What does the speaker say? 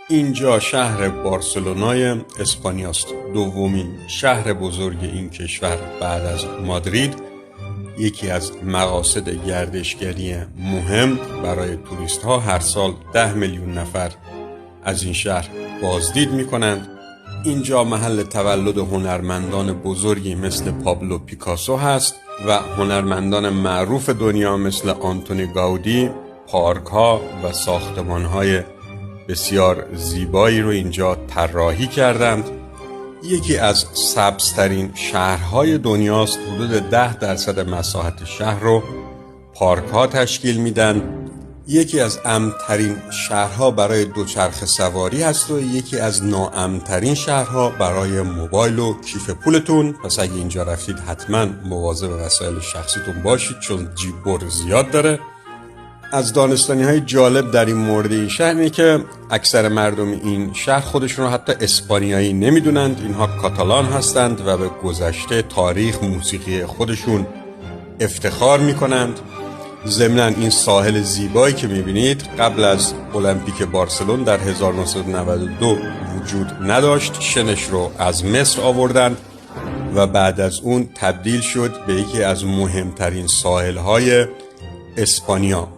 اینجا شهر بارسلونای اسپانیاست، دومین شهر بزرگ این کشور بعد از مادرید. یکی از مقاصد گردشگری مهم برای توریست ها. هر سال 10 میلیون نفر از این شهر بازدید می کنند. اینجا محل تولد هنرمندان بزرگی مثل پابلو پیکاسو هست و هنرمندان معروف دنیا مثل آنتونی گاودی پارک ها و ساختمان های بسیار زیبایی رو اینجا طراحی کردند. یکی از سبزترین شهرهای دنیاست. حدود 10% مساحت شهر رو پارک ها تشکیل میدن. یکی از امن‌ترین شهرها برای دوچرخه سواری هست و یکی از ناامن‌ترین شهرها برای موبایل و کیف پولتون. پس اگه اینجا رفتید حتما مواظب وسایل شخصیتون باشید چون جیب بر زیاد داره. از دانستنی‌های جالب در این مورد این شهر اینه که اکثر مردم این شهر خودشون رو حتی اسپانیایی نمیدونند. اینها کاتالان هستند و به گذشته، تاریخ، موسیقی خودشون افتخار میکنند. ضمناً این ساحل زیبایی که میبینید قبل از المپیک بارسلون در 1992 وجود نداشت. شنش رو از مصر آوردند و بعد از اون تبدیل شد به یکی از مهمترین ساحل‌های اسپانیا.